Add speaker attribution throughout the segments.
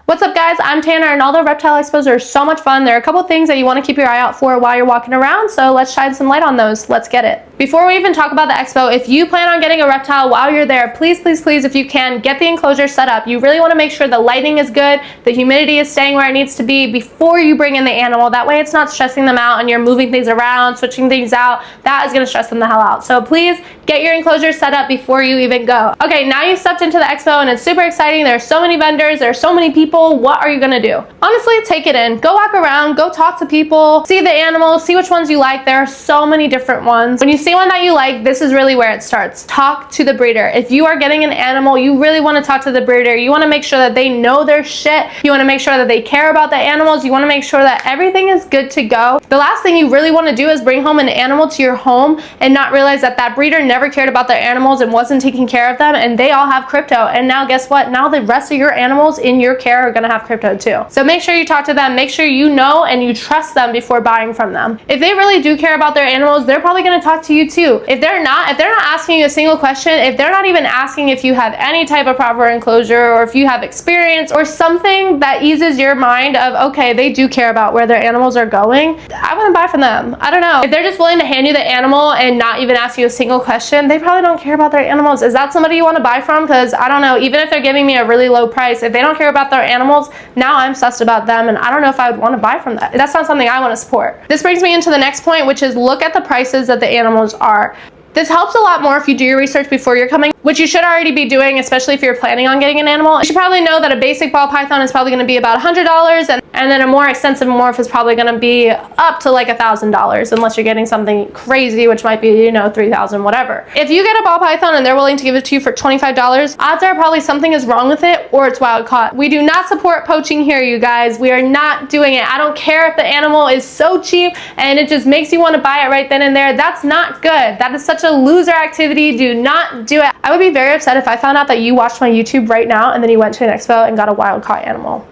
Speaker 1: What's up guys, I'm Tanner and all the Reptile Expos are so much fun. There are a couple things that you want to keep your eye out for while you're walking around, so let's shine some light on those. Let's get it. Before we even talk about the expo, if you plan on getting a reptile while you're there, please, if you can, get the enclosure set up. You really want to make sure the lighting is good, the humidity is staying where it needs to be before you bring in the animal. That way it's not stressing them out and you're moving things around, switching things out. That is going to stress them the hell out. So please get your enclosure set up before you even go. Okay, now you've stepped into the expo and it's super exciting. There are so many vendors, there are so many people. What are you gonna do? Honestly, take it in. Go walk around, go talk to people, see the animals, see which ones you like. There are so many different ones. When you see one that you like, this is really where it starts. Talk to the breeder. If you are getting an animal, you really want to talk to the breeder. You want to make sure that they know their shit. You want to make sure that they care about the animals. You want to make sure that everything is good to go. The last thing you really want to do is bring home an animal to your home and not realize that that breeder never cared about their animals and wasn't taking care of them, and they all have crypto. And now guess what? Now the rest of your animals in your care are gonna have crypto too. So make sure you talk to them, make sure you know and you trust them before buying from them. If they really do care about their animals, they're probably gonna talk to you too. If they're not asking you a single question, if they're not even asking if you have any type of proper enclosure or if you have experience or something that eases your mind of, okay, they do care about where their animals are going, I wouldn't buy from them. I don't know. If they're just willing to hand you the animal and not even ask you a single question, they probably don't care about their animals. Is that somebody you want to buy from? Because I don't know, even if they're giving me a really low price, if they don't care about their animals, now I'm sussed about them and I don't know if I would want to buy from that. That's not something I want to support. This brings me into the next point, which is look at the prices that the animals are. This helps a lot more if you do your research before you're coming, which you should already be doing, especially if you're planning on getting an animal. You should probably know that a basic ball python is probably going to be about $100, and then a more extensive morph is probably going to be up to like $1,000, unless you're getting something crazy, which might be, you know, $3,000, whatever. If you get a ball python and they're willing to give it to you for $25, odds are probably something is wrong with it or it's wild caught. We do not support poaching here, you guys. We are not doing it. I don't care if the animal is so cheap and it just makes you want to buy it right then and there. That's not good. That is such a loser activity. Do not do it. I would be very upset if I found out that you watched my YouTube right now and then you went to an expo and got a wild caught animal.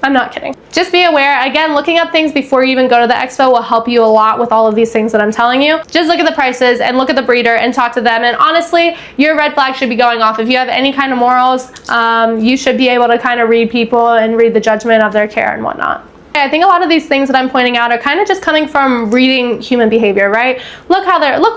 Speaker 1: I'm not kidding. Just be aware. Again, looking up things before you even go to the expo will help you a lot with all of these things that I'm telling you. Just look at the prices and look at the breeder and talk to them. And honestly, your red flag should be going off. If you have any kind of morals, you should be able to kind of read people and read the judgment of their care and whatnot. I think a lot of these things that I'm pointing out are kind of just coming from reading human behavior, right? Look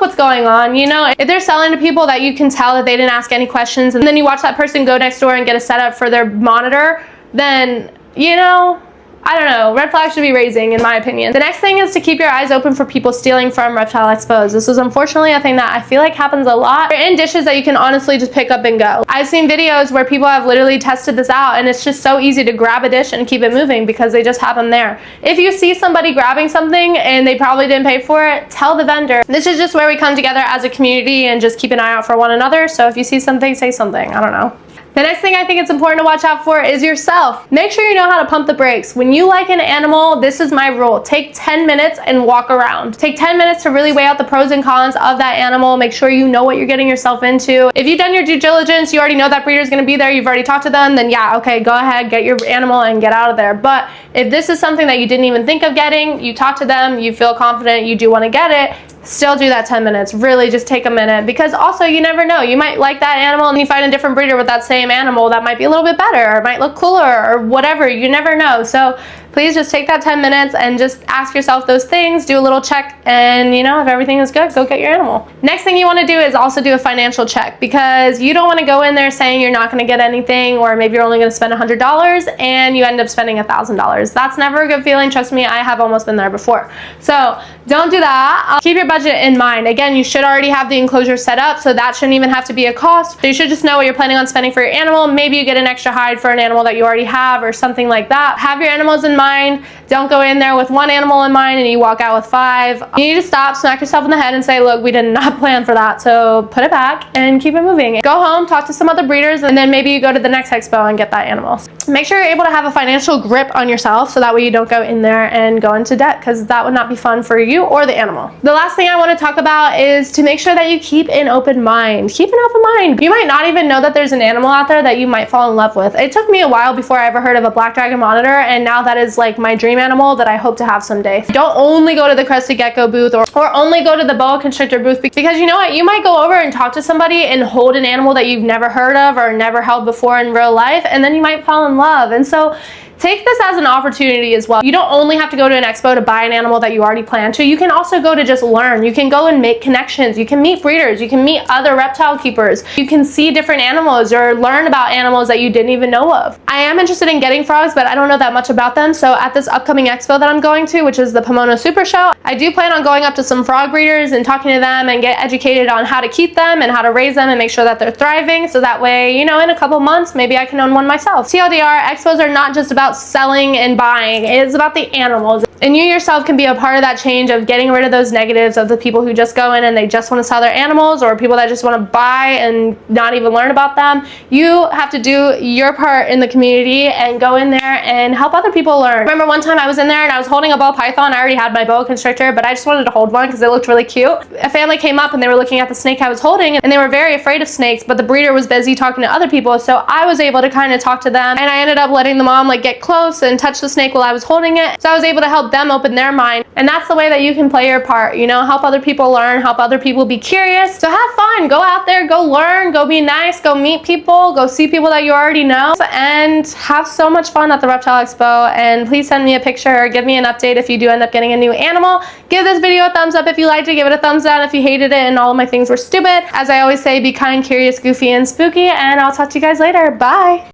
Speaker 1: what's going on. You know, if they're selling to people that you can tell that they didn't ask any questions, and then you watch that person go next door and get a setup for their monitor, then, you know, I don't know, red flags should be raising in my opinion. The next thing is to keep your eyes open for people stealing from Reptile Expos. This is unfortunately a thing that I feel like happens a lot. They're in dishes that you can honestly just pick up and go. I've seen videos where people have literally tested this out and it's just so easy to grab a dish and keep it moving because they just have them there. If you see somebody grabbing something and they probably didn't pay for it, tell the vendor. This is just where we come together as a community and just keep an eye out for one another. So if you see something, say something. I don't know. The next thing I think it's important to watch out for is yourself. Make sure you know how to pump the brakes. When you like an animal, this is my rule. Take 10 minutes and walk around. Take 10 minutes to really weigh out the pros and cons of that animal. Make sure you know what you're getting yourself into. If you've done your due diligence, you already know that breeder's gonna be there, you've already talked to them, then yeah, okay, go ahead, get your animal and get out of there. But if this is something that you didn't even think of getting, you talk to them, you feel confident, you do wanna get it, still do that 10 minutes. Really just take a minute, because also you never know. You might like that animal and you find a different breeder with that same animal that might be a little bit better or might look cooler or whatever. You never know. So please just take that 10 minutes and just ask yourself those things, do a little check, and you know, if everything is good, go get your animal. Next thing you want to do is also do a financial check, because you don't want to go in there saying you're not going to get anything, or maybe you're only going to spend $100 and you end up spending $1,000. That's never a good feeling. Trust me, I have almost been there before. So don't do that. Keep your budget in mind. Again, you should already have the enclosure set up, so that shouldn't even have to be a cost. So you should just know what you're planning on spending for your animal. Maybe you get an extra hide for an animal that you already have or something like that. Have your animals in mind. Don't go in there with one animal in mind and you walk out with 5. You need to stop, smack yourself in the head and say, look, we did not plan for that, so put it back and keep it moving. Go home, talk to some other breeders, and then maybe you go to the next expo and get that animal. Make sure you're able to have a financial grip on yourself so that way you don't go in there and go into debt, because that would not be fun for you or the animal. The last thing I want to talk about is to make sure that you keep an open mind. Keep an open mind. You might not even know that there's an animal out there that you might fall in love with. It took me a while before I ever heard of a black dragon monitor, and now that is is like my dream animal that I hope to have someday. Don't only go to the crested gecko booth or only go to the boa constrictor booth, because you know what, you might go over and talk to somebody and hold an animal that you've never heard of or never held before in real life, and then you might fall in love. And so take this as an opportunity as well. You don't only have to go to an expo to buy an animal that you already plan to. You can also go to just learn. You can go and make connections. You can meet breeders. You can meet other reptile keepers. You can see different animals or learn about animals that you didn't even know of. I am interested in getting frogs, but I don't know that much about them. So at this upcoming expo that I'm going to, which is the Pomona Super Show, I do plan on going up to some frog breeders and talking to them and get educated on how to keep them and how to raise them and make sure that they're thriving. So that way, you know, in a couple months, maybe I can own one myself. TLDR, expos are not just about selling and buying. It's about the animals, and you yourself can be a part of that change of getting rid of those negatives of the people who just go in and they just want to sell their animals, or people that just want to buy and not even learn about them. You have to do your part in the community and go in there and help other people learn. Remember one time I was in there and I was holding a ball python. I already had my boa constrictor, but I just wanted to hold one because it looked really cute. A family came up and they were looking at the snake I was holding, and they were very afraid of snakes, but the breeder was busy talking to other people, so I was able to kind of talk to them, and I ended up letting the mom like get close and touch the snake while I was holding it. So I was able to help them open their mind, and that's the way that you can play your part, you know, help other people learn, help other people be curious. So have fun, go out there, go learn, go be nice, go meet people, go see people that you already know, and have so much fun at the Reptile Expo. And please send me a picture or give me an update if you do end up getting a new animal. Give this video a thumbs up if you liked it, give it a thumbs down if you hated it and all of my things were stupid. As I always say, be kind, curious, goofy, and spooky, and I'll talk to you guys later. Bye!